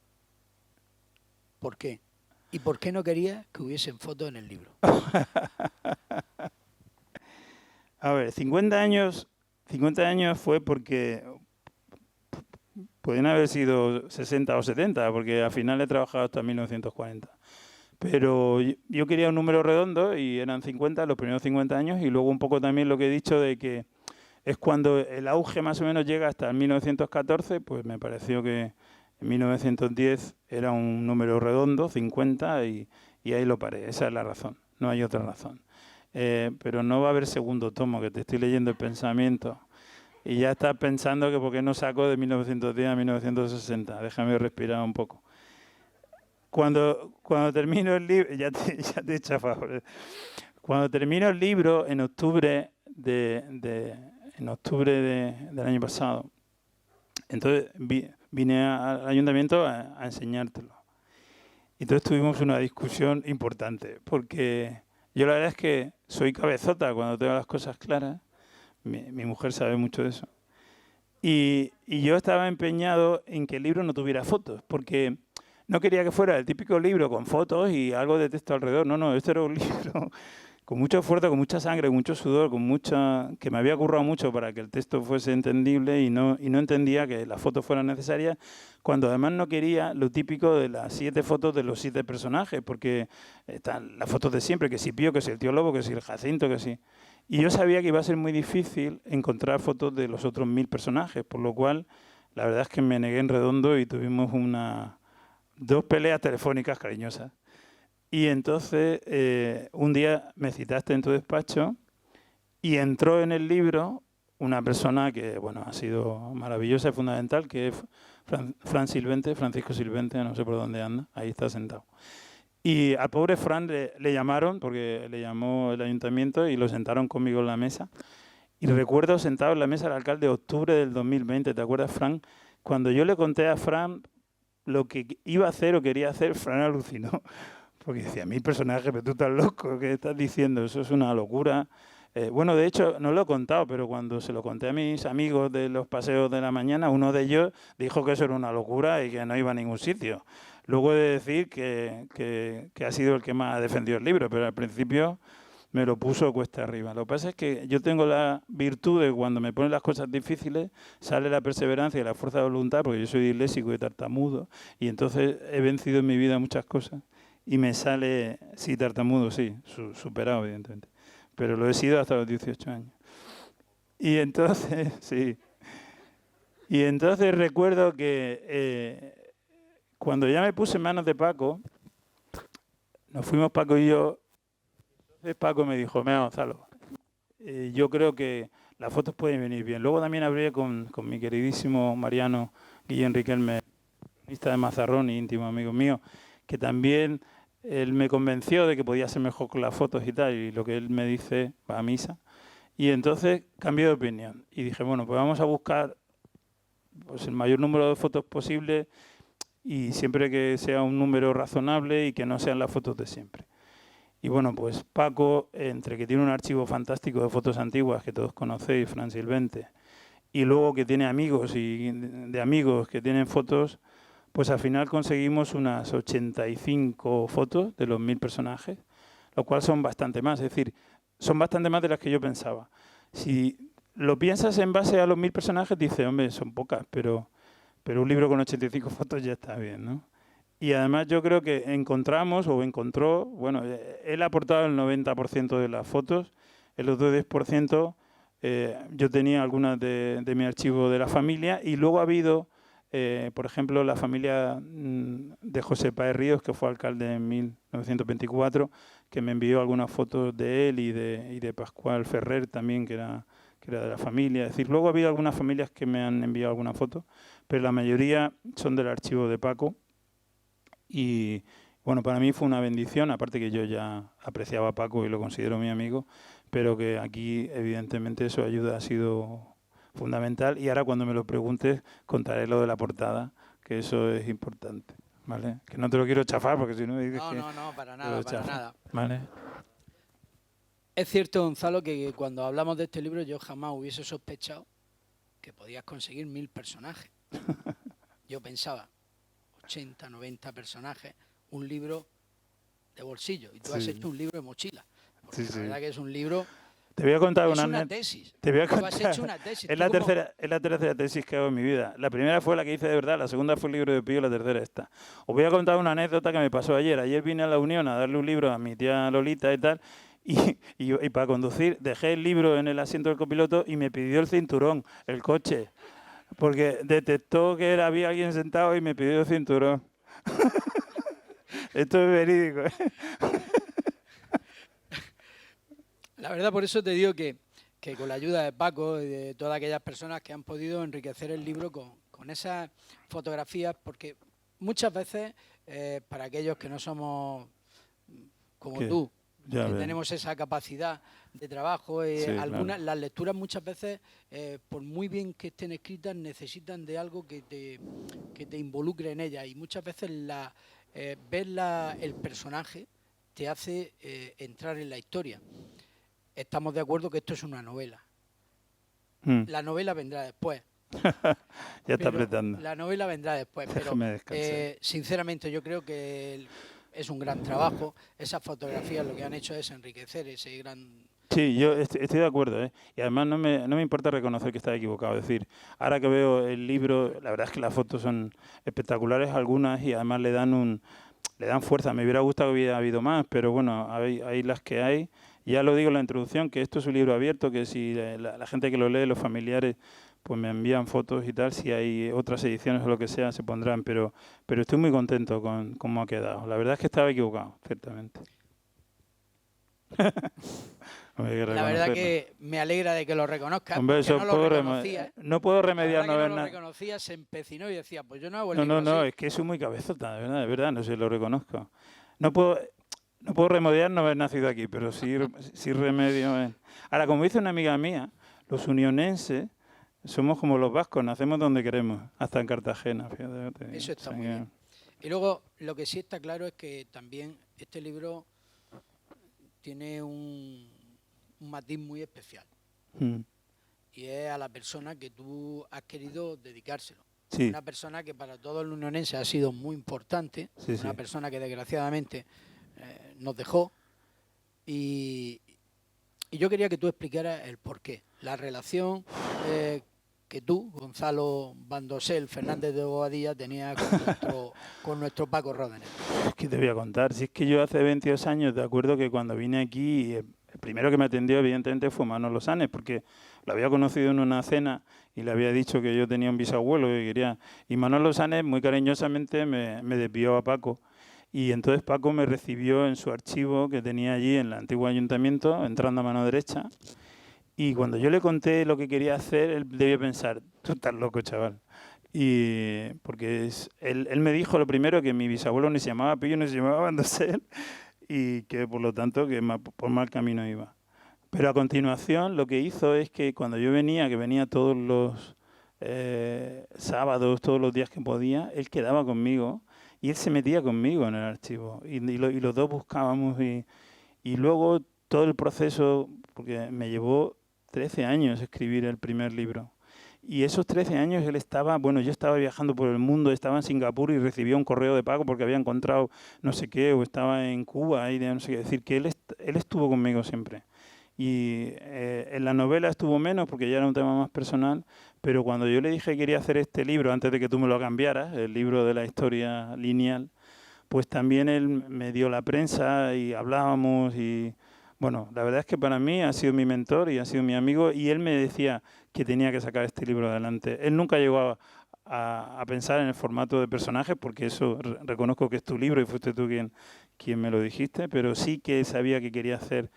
¿por qué? ¿Y por qué no querías que hubiesen fotos en el libro? A ver, 50 años fue porque podían haber sido 60 o 70, porque al final he trabajado hasta 1940. Pero yo quería un número redondo y eran 50 los primeros 50 años, y luego un poco también lo que he dicho de que es cuando el auge más o menos llega hasta el 1914, pues me pareció que en 1910 era un número redondo, 50, y ahí lo paré. Esa es la razón, no hay otra razón. Pero no va a haber segundo tomo, que te estoy leyendo el pensamiento. Y ya estás pensando que por qué no saco de 1910 a 1960. Déjame respirar un poco. Cuando termino el libro, ya te he chafado. Cuando termino el libro, en octubre del año pasado, entonces vine al ayuntamiento a enseñártelo. Entonces tuvimos una discusión importante, porque yo la verdad es que soy cabezota cuando tengo las cosas claras. Mi mujer sabe mucho de eso. Y yo estaba empeñado en que el libro no tuviera fotos, porque no quería que fuera el típico libro con fotos y algo de texto alrededor. No, este era un libro con mucho esfuerzo, con mucha sangre, con mucho sudor, que me había currado mucho para que el texto fuese entendible, y no entendía que las fotos fueran necesarias, cuando además no quería lo típico de las 7 fotos de los 7 personajes, porque están las fotos de siempre, que si Pío, que si el tío Lobo, que si el Jacinto, que si... Y yo sabía que iba a ser muy difícil encontrar fotos de los otros 1000 personajes, por lo cual la verdad es que me negué en redondo y tuvimos 2 peleas telefónicas cariñosas. Y entonces un día me citaste en tu despacho y entró en el libro una persona que, bueno, ha sido maravillosa y fundamental, que es Francisco Silvente, no sé por dónde anda, ahí está sentado. Y al pobre Fran le llamaron, porque le llamó el ayuntamiento y lo sentaron conmigo en la mesa. Y recuerdo sentado en la mesa del alcalde de octubre del 2020, ¿te acuerdas, Fran? Cuando yo le conté a Fran lo que iba a hacer o quería hacer, Fran alucinó. Porque decía, 1000 personajes, pero tú estás loco, ¿qué estás diciendo? Eso es una locura. Bueno, de hecho, no lo he contado, pero cuando se lo conté a mis amigos de los paseos de la mañana, uno de ellos dijo que eso era una locura y que no iba a ningún sitio. Luego he de decir que ha sido el que más ha defendido el libro, pero al principio me lo puso cuesta arriba. Lo que pasa es que yo tengo la virtud de que cuando me ponen las cosas difíciles sale la perseverancia y la fuerza de voluntad, porque yo soy disléxico y tartamudo, y entonces he vencido en mi vida muchas cosas. Y me sale, sí, tartamudo, sí, superado, evidentemente. Pero lo he sido hasta los 18 años. Y entonces, sí. Y entonces recuerdo que cuando ya me puse en manos de Paco, nos fuimos Paco y yo. Entonces Paco me dijo, mira, Gonzalo, yo creo que las fotos pueden venir bien. Luego también hablé con mi queridísimo Mariano Guillén Riquelme, cronista de Mazarrón y íntimo amigo mío, que también él me convenció de que podía ser mejor con las fotos y tal, y lo que él me dice va a misa. Y entonces cambié de opinión y dije, bueno, pues vamos a buscar pues, el mayor número de fotos posible y siempre que sea un número razonable y que no sean las fotos de siempre. Y bueno, pues Paco, entre que tiene un archivo fantástico de fotos antiguas que todos conocéis, Fran Silvente, y luego que tiene amigos y de amigos que tienen fotos, pues al final conseguimos unas 85 fotos de los 1000 personajes, lo cual son bastante más, es decir, son bastante más de las que yo pensaba. Si lo piensas en base a los 1000 personajes, dices, hombre, son pocas, pero un libro con 85 fotos ya está bien, ¿no? Y además yo creo que encontró, bueno, él ha aportado el 90% de las fotos, el otro 10% yo tenía algunas de mi archivo de la familia y luego ha habido, por ejemplo, la familia de José Páez Ríos, que fue alcalde en 1924, que me envió algunas fotos de él y de Pascual Ferrer también, que era de la familia. Es decir, luego ha habido algunas familias que me han enviado algunas fotos, pero la mayoría son del archivo de Paco. Y bueno, para mí fue una bendición, aparte que yo ya apreciaba a Paco y lo considero mi amigo, pero que aquí evidentemente su ayuda ha sido fundamental y ahora cuando me lo preguntes contaré lo de la portada, que eso es importante, ¿vale? Que no te lo quiero chafar porque si no dices que... No, para nada, para nada. ¿Vale? Es cierto, Gonzalo, que cuando hablamos de este libro yo jamás hubiese sospechado que podías conseguir 1000 personajes. Yo pensaba, 80, 90 personajes, un libro de bolsillo. Y tú has hecho un libro de mochila. Porque la verdad que es un libro... Te voy a contar una tesis. Te voy a contar. Tú has hecho una tesis. Es la tercera tesis que hago en mi vida. La primera fue la que hice de verdad, la segunda fue el libro de Pío, la tercera esta. Os voy a contar una anécdota que me pasó ayer. Ayer vine a la Unión a darle un libro a mi tía Lolita y tal, y para conducir dejé el libro en el asiento del copiloto y me pidió el cinturón, el coche, porque detectó que había alguien sentado y me pidió el cinturón. Esto es verídico, ¿eh? La verdad, por eso te digo que con la ayuda de Paco y de todas aquellas personas que han podido enriquecer el libro con esas fotografías, porque muchas veces, para aquellos que no somos como tú, que tenemos esa capacidad de trabajo, las lecturas muchas veces, por muy bien que estén escritas, necesitan de algo que te involucre en ellas, y muchas veces ver el personaje te hace entrar en la historia. Estamos de acuerdo que esto es una novela. La novela vendrá después. Ya está apretando. La novela vendrá después, pero sinceramente yo creo que es un gran trabajo. Esas fotografías lo que han hecho es enriquecer ese gran... Sí, yo estoy de acuerdo, ¿eh? Y además no me importa reconocer que estaba equivocado. Es decir, ahora que veo el libro, la verdad es que las fotos son espectaculares algunas y además le dan fuerza. Me hubiera gustado que hubiera habido más, pero bueno, hay las que hay. Ya lo digo en la introducción, que esto es un libro abierto, que si la gente que lo lee, los familiares, pues me envían fotos y tal, si hay otras ediciones o lo que sea, se pondrán, pero estoy muy contento con cómo ha quedado. La verdad es que estaba equivocado, ciertamente. La verdad que me alegra de que lo reconozcas. Hombre, porque no lo reconocía. No puedo remediar no ver nada. nada. No lo reconocía, se empecinó y decía, pues yo no hago el libro No, así. es que soy muy cabezota, de verdad, no sé, lo reconozco. No puedo remediar no haber nacido aquí, pero sí remedio en... Ahora, como dice una amiga mía, los unionenses somos como los vascos, nacemos donde queremos, hasta en Cartagena. Fíjate, eso está muy bien. Y luego, lo que sí está claro es que también este libro tiene un matiz muy especial. Y es a la persona que tú has querido dedicárselo. Sí. Una persona que para todos los unionenses ha sido muy importante, una persona que desgraciadamente nos dejó. Y yo quería que tú explicaras el porqué, la relación que tú, Gonzalo Bandosel Fernández de Bobadilla, tenías con nuestro Paco Ródenas. ¿Qué te voy a contar? Si es que yo hace 22 años, de acuerdo que cuando vine aquí, el primero que me atendió evidentemente fue Manolo Sanes, porque lo había conocido en una cena y le había dicho que yo tenía un bisabuelo que quería. Y Manolo Sanes muy cariñosamente me desvió a Paco. Y entonces Paco me recibió en su archivo que tenía allí en el antiguo ayuntamiento, entrando a mano derecha. Y cuando yo le conté lo que quería hacer, él debía pensar, tú estás loco, chaval. Y porque él me dijo lo primero que mi bisabuelo ni se llamaba Pillo ni se llamaba Bandosel y que por lo tanto que por mal camino iba. Pero a continuación lo que hizo es que cuando yo venía, que venía todos los sábados, todos los días que podía, él quedaba conmigo y él se metía conmigo en el archivo y los dos buscábamos y luego todo el proceso, porque me llevó 13 años escribir el primer libro. Y esos 13 años él estaba, bueno, yo estaba viajando por el mundo, estaba en Singapur y recibía un correo de Paco porque había encontrado no sé qué, o estaba en Cuba y no sé qué. Es decir, que él estuvo conmigo siempre. Y en la novela estuvo menos porque ya era un tema más personal, pero cuando yo le dije que quería hacer este libro, antes de que tú me lo cambiaras, el libro de la historia lineal, pues también él me dio la prensa y hablábamos y... Bueno, la verdad es que para mí ha sido mi mentor y ha sido mi amigo y él me decía que tenía que sacar este libro adelante. Él nunca llegó a pensar en el formato de personajes porque eso reconozco que es tu libro y fuiste tú quien me lo dijiste, pero sí que sabía que quería hacer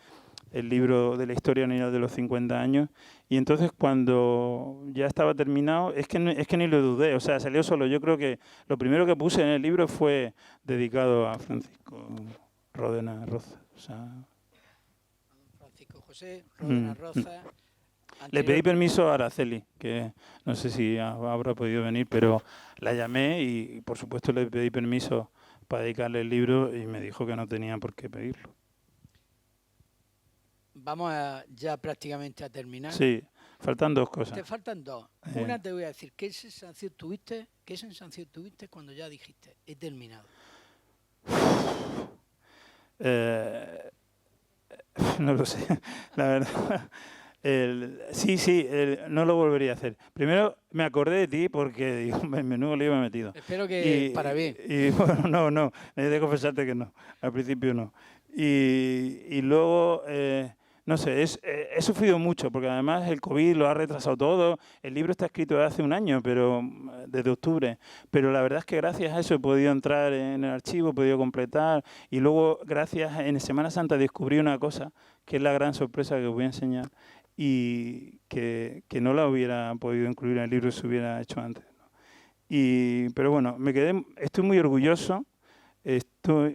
el libro de la historia lineal de los 50 años y entonces cuando ya estaba terminado es que ni lo dudé, o sea, salió solo. Yo creo que lo primero que puse en el libro fue dedicado a Francisco Ródenas Roza, o sea... José Ródenas Roza. Le pedí permiso a Araceli, que no sé si habrá podido venir, pero la llamé y por supuesto le pedí permiso para dedicarle el libro y me dijo que no tenía por qué pedirlo. Vamos ya prácticamente a terminar. Sí, faltan dos cosas. Te faltan dos. Una te voy a decir, ¿qué sensación tuviste cuando ya dijiste, he terminado? No lo sé, la verdad. No lo volvería a hacer. Primero me acordé de ti porque digo, menudo lío me he metido. Espero que para bien. Y bueno, no, he de confesarte que no, al principio no. Y luego, no sé, he sufrido mucho porque además el COVID lo ha retrasado todo. El libro está escrito desde hace un año, pero desde octubre. Pero la verdad es que gracias a eso he podido entrar en el archivo, he podido completar. Y luego, en Semana Santa descubrí una cosa, que es la gran sorpresa que os voy a enseñar, y que no la hubiera podido incluir en el libro si hubiera hecho antes, ¿no? Pero bueno, estoy muy orgulloso.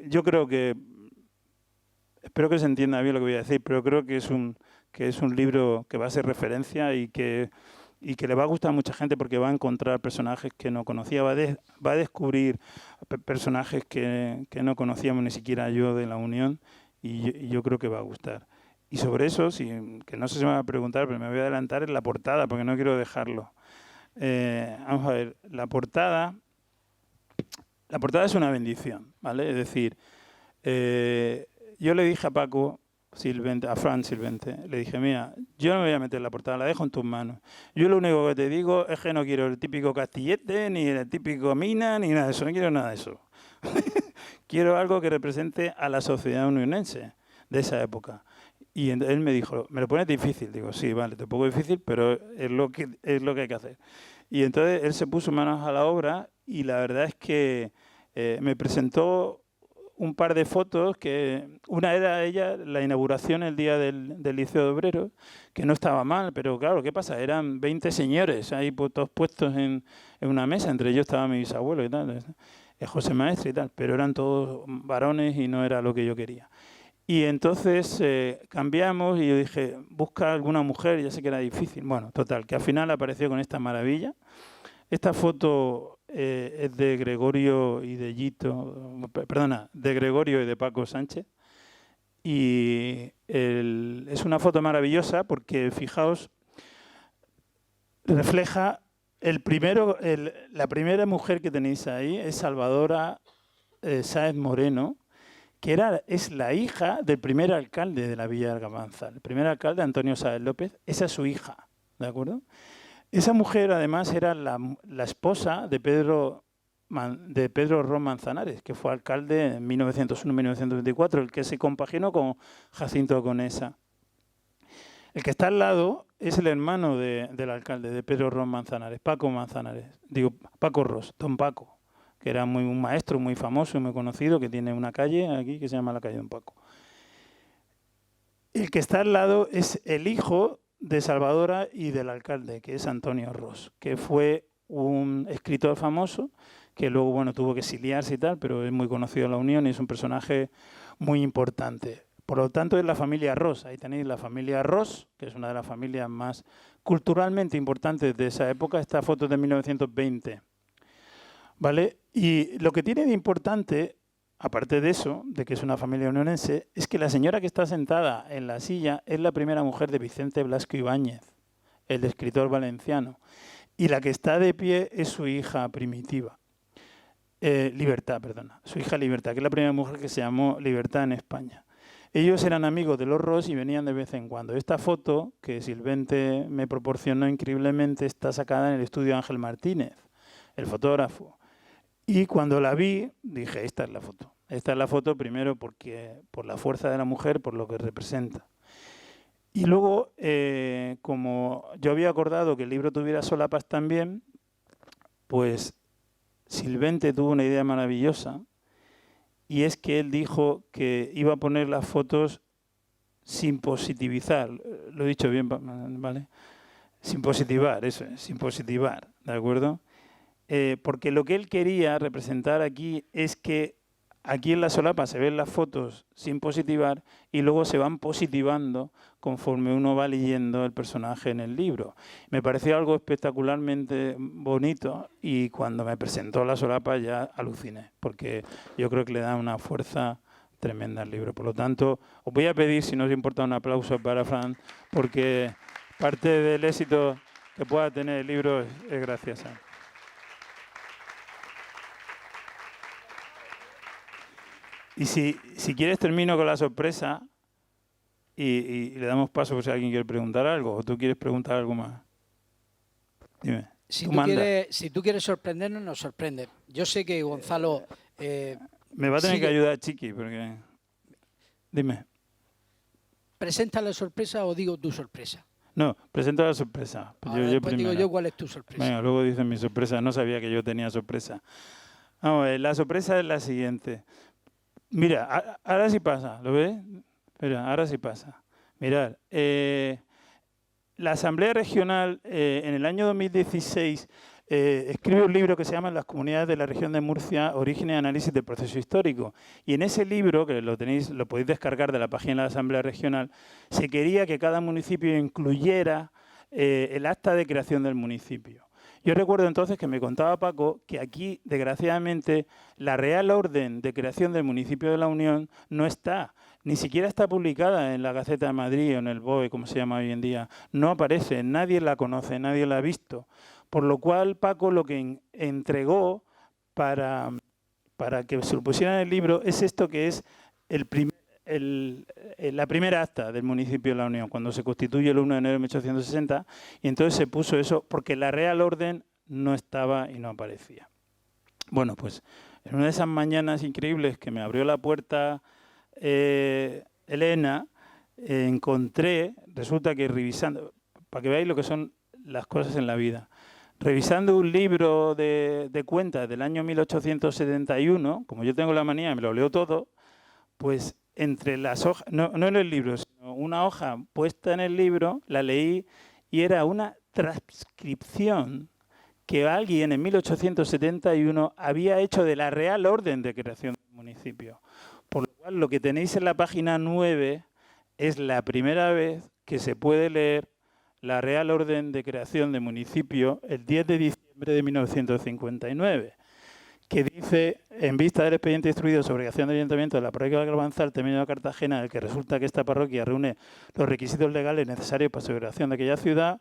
Yo creo que... Espero que se entienda bien lo que voy a decir, pero creo que es un libro que va a ser referencia y que le va a gustar a mucha gente porque va a encontrar personajes que no conocía, va a descubrir personajes que no conocíamos ni siquiera yo de la Unión y yo creo que va a gustar. Y sobre eso, que no sé si me va a preguntar, pero me voy a adelantar en la portada porque no quiero dejarlo. Vamos a ver, la portada es una bendición, ¿vale? Es decir, yo le dije a Paco Silvente, a Fran Silvente, le dije, mira, yo no me voy a meter en la portada, la dejo en tus manos. Yo lo único que te digo es que no quiero el típico castillete, ni el típico mina, ni nada de eso, no quiero nada de eso. Quiero algo que represente a la sociedad unionense de esa época. Y él me dijo, ¿me lo pones difícil? Digo, sí, vale, te lo pongo difícil, pero es lo que hay que hacer. Y entonces él se puso manos a la obra y la verdad es que me presentó un par de fotos, que una era ella, la inauguración el día del Liceo de Obreros, que no estaba mal, pero claro, ¿qué pasa? Eran 20 señores ahí todos puestos en una mesa, entre ellos estaba mi bisabuelo y tal, José Maestre y tal, pero eran todos varones y no era lo que yo quería. Y entonces cambiamos y yo dije, busca alguna mujer, ya sé que era difícil. Bueno, total, que al final apareció con esta maravilla. Esta foto es de Gregorio y de de Gregorio y de Paco Sánchez. Y es una foto maravillosa porque, fijaos, refleja la primera mujer que tenéis ahí, es Salvadora Sáez Moreno, que es la hija del primer alcalde de la Villa de Alcamanzar. El primer alcalde, Antonio Sáez López, esa es su hija, ¿de acuerdo? Esa mujer, además, era la esposa de Pedro Ros Manzanares, que fue alcalde en 1901-1924, el que se compaginó con Jacinto Conesa. El que está al lado es el hermano del alcalde, de Pedro Ros Manzanares, Paco Ros, don Paco, que era un maestro muy famoso y muy conocido, que tiene una calle aquí que se llama la calle Don Paco. El que está al lado es el hijo de Salvadora y del alcalde, que es Antonio Ros, que fue un escritor famoso, que luego, bueno, tuvo que exiliarse y tal, pero es muy conocido en la Unión y es un personaje muy importante. Por lo tanto, es la familia Ros. Ahí tenéis la familia Ros, que es una de las familias más culturalmente importantes de esa época. Esta foto es de 1920. ¿Vale? Y lo que tiene de importante, aparte de eso, de que es una familia unionense, es que la señora que está sentada en la silla es la primera mujer de Vicente Blasco Ibáñez, el escritor valenciano. Y la que está de pie es su hija Primitiva. Libertad, perdona. Su hija Libertad, que es la primera mujer que se llamó Libertad en España. Ellos eran amigos de los Ros y venían de vez en cuando. Esta foto, que Silvente me proporcionó increíblemente, está sacada en el estudio Ángel Martínez, el fotógrafo. Y cuando la vi, dije, esta es la foto. Esta es la foto primero por la fuerza de la mujer, por lo que representa. Y luego, como yo había acordado que el libro tuviera solapas también, pues Silvente tuvo una idea maravillosa, y es que él dijo que iba a poner las fotos sin positivizar. Lo he dicho bien, ¿vale? Sin positivar, eso es, sin positivar, ¿de acuerdo? Porque lo que él quería representar aquí es que aquí en la solapa se ven las fotos sin positivar y luego se van positivando conforme uno va leyendo el personaje en el libro. Me pareció algo espectacularmente bonito y cuando me presentó la solapa ya aluciné, porque yo creo que le da una fuerza tremenda al libro. Por lo tanto, os voy a pedir, si no os importa, un aplauso para Fran, porque parte del éxito que pueda tener el libro es gracias a él. Y si quieres termino con la sorpresa y le damos paso por si alguien quiere preguntar algo o tú quieres preguntar algo más. Dime. Si tú quieres sorprendernos, nos sorprende. Yo sé que Gonzalo... me va a tener que ayudar Chiqui, porque... Dime. ¿Presenta la sorpresa o digo tu sorpresa? No, presenta la sorpresa. Después digo yo cuál es tu sorpresa. Venga, luego dicen mi sorpresa. No sabía que yo tenía sorpresa. Vamos a ver, la sorpresa es la siguiente. Mira, ahora sí pasa, ¿lo ves? Espera, ahora sí pasa. Mirad, la Asamblea Regional en el año 2016 escribe un libro que se llama Las comunidades de la región de Murcia, origen y análisis del proceso histórico. Y en ese libro, que lo podéis descargar de la página de la Asamblea Regional, se quería que cada municipio incluyera el acta de creación del municipio. Yo recuerdo entonces que me contaba Paco que aquí, desgraciadamente, la Real Orden de Creación del Municipio de la Unión no está, ni siquiera está publicada en la Gaceta de Madrid o en el BOE, como se llama hoy en día. No aparece, nadie la conoce, nadie la ha visto. Por lo cual, Paco lo que entregó para que se lo pusiera en el libro es esto que es la primera acta del municipio de la Unión, cuando se constituye el 1 de enero de 1860, y entonces se puso eso porque la Real Orden no estaba y no aparecía. Bueno, pues en una de esas mañanas increíbles que me abrió la puerta Elena, encontré, resulta que revisando, para que veáis lo que son las cosas en la vida, revisando un libro de cuentas del año 1871, como yo tengo la manía, me lo leo todo, pues entre las hojas, no en el libro, sino una hoja puesta en el libro, la leí y era una transcripción que alguien en 1871 había hecho de la Real Orden de Creación del municipio. Por lo cual, lo que tenéis en la página 9 es la primera vez que se puede leer la Real Orden de Creación de Municipio el 10 de diciembre de 1959, que dice, en vista del expediente instruido sobre creación de ayuntamiento de la parroquia de Almanzar, término de Cartagena, el que resulta que esta parroquia reúne los requisitos legales necesarios para su creación de aquella ciudad,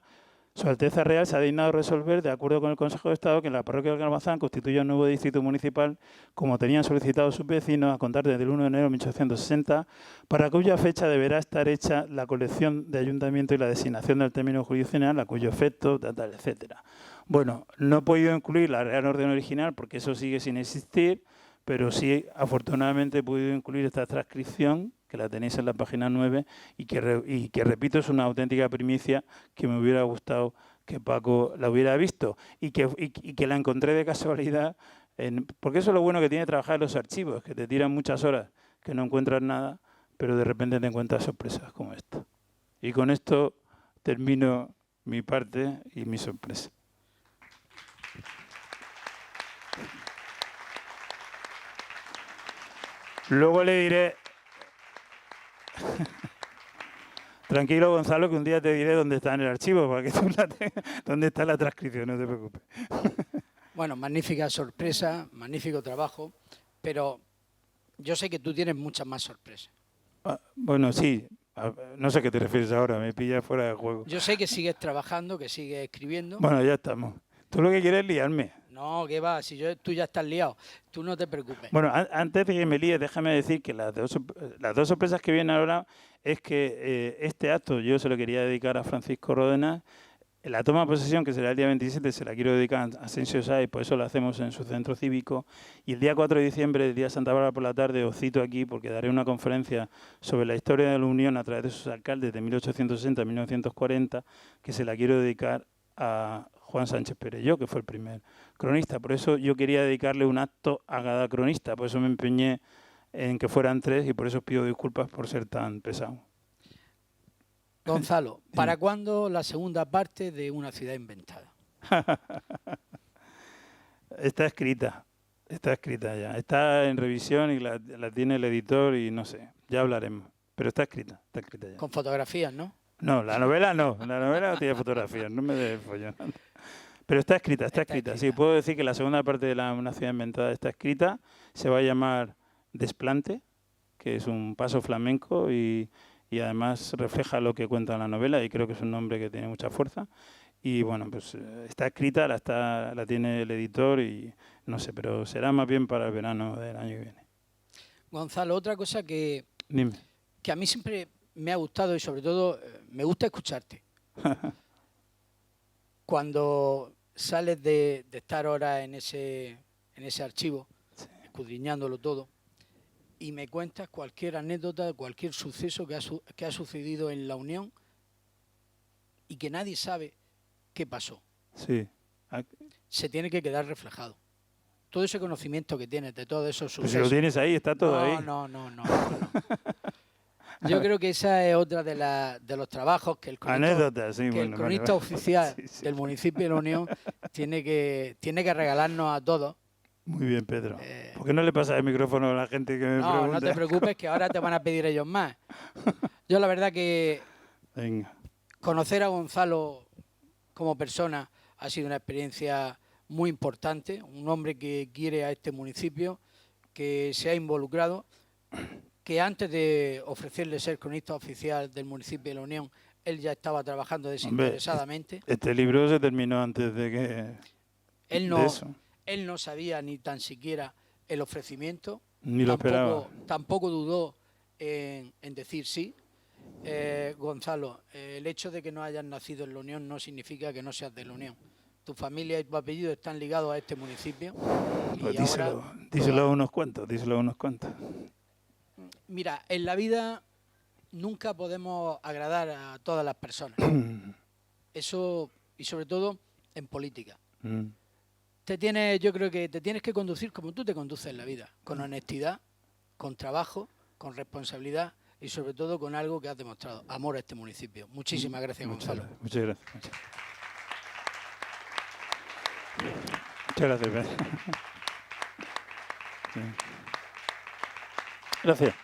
Su Alteza Real se ha dignado resolver, de acuerdo con el Consejo de Estado, que la parroquia de Almanzar constituya un nuevo distrito municipal, como tenían solicitado sus vecinos, a contar desde el 1 de enero de 1860, para cuya fecha deberá estar hecha la colección de ayuntamiento y la designación del término jurisdiccional, a cuyo efecto, tal, etcétera. Bueno, no he podido incluir la Real Orden original porque eso sigue sin existir, pero sí, afortunadamente, he podido incluir esta transcripción, que la tenéis en la página 9, y que repito, es una auténtica primicia que me hubiera gustado que Paco la hubiera visto y que la encontré de casualidad, porque eso es lo bueno que tiene trabajar en los archivos, que te tiran muchas horas que no encuentras nada, pero de repente te encuentras sorpresas como esta. Y con esto termino mi parte y mi sorpresa. Luego le diré... Tranquilo, Gonzalo, que un día te diré dónde está en el archivo, para que tú dónde está la transcripción, no te preocupes. Bueno, magnífica sorpresa, magnífico trabajo, pero yo sé que tú tienes muchas más sorpresas. Bueno, sí, no sé a qué te refieres ahora, me pillas fuera de juego. Yo sé que sigues trabajando, que sigues escribiendo. Bueno, ya estamos. Tú lo que quieres es liarme. No, ¿qué va? Si tú ya estás liado, tú no te preocupes. Bueno, antes de que me líes, déjame decir que las dos sorpresas que vienen ahora es que este acto yo se lo quería dedicar a Francisco Ródenas. La toma de posesión, que será el día 27, se la quiero dedicar a Asensio Sáez, por eso lo hacemos en su centro cívico. Y el día 4 de diciembre, el día de Santa Bárbara por la tarde, os cito aquí porque daré una conferencia sobre la historia de la Unión a través de sus alcaldes de 1860 a 1940, que se la quiero dedicar a Juan Sánchez Perelló, que fue el primer cronista. Por eso yo quería dedicarle un acto a cada cronista, por eso me empeñé en que fueran 3 y por eso os pido disculpas por ser tan pesado. Gonzalo, ¿para cuándo la segunda parte de Una ciudad inventada? Está escrita ya. Está en revisión y la tiene el editor y no sé, ya hablaremos. Pero está escrita ya. Con fotografías, ¿no? No, la novela no tiene fotografías, no me des follón. Pero está escrita. Sí, puedo decir que la segunda parte de Una ciudad inventada está escrita. Se va a llamar Desplante, que es un paso flamenco y además refleja lo que cuenta la novela y creo que es un nombre que tiene mucha fuerza. Y bueno, pues está escrita, la tiene el editor y no sé, pero será más bien para el verano del año que viene. Gonzalo, otra cosa que a mí siempre me ha gustado y sobre todo me gusta escucharte. Cuando sales de estar ahora en ese archivo, sí, escudriñándolo todo, y me cuentas cualquier anécdota, cualquier suceso que ha sucedido en la Unión y que nadie sabe qué pasó. Sí. Se tiene que quedar reflejado. Todo ese conocimiento que tienes de todos esos sucesos. Pues si lo tienes ahí, está todo ahí. No. Yo creo que esa es otra de los trabajos que el cronista oficial del municipio de la Unión tiene que regalarnos a todos. Muy bien, Pedro. ¿Por qué no le pasas el micrófono a la gente que me pregunta? No te preocupes, que ahora te van a pedir ellos más. Yo la verdad que conocer a Gonzalo como persona ha sido una experiencia muy importante. Un hombre que quiere a este municipio, que se ha involucrado, que antes de ofrecerle ser cronista oficial del municipio de la Unión, él ya estaba trabajando desinteresadamente. Este libro se terminó antes de que... Él no sabía ni tan siquiera el ofrecimiento. Ni lo esperaba. Tampoco dudó en decir sí. Gonzalo, el hecho de que no hayas nacido en la Unión no significa que no seas de la Unión. Tu familia y tu apellido están ligados a este municipio. Pues díselo a unos cuantos. Mira, en la vida nunca podemos agradar a todas las personas. Eso, y sobre todo en política. Yo creo que te tienes que conducir como tú te conduces en la vida, con honestidad, con trabajo, con responsabilidad y sobre todo con algo que has demostrado, amor a este municipio. Muchísimas gracias, Gonzalo. Muchas gracias. Muchas gracias. Gracias.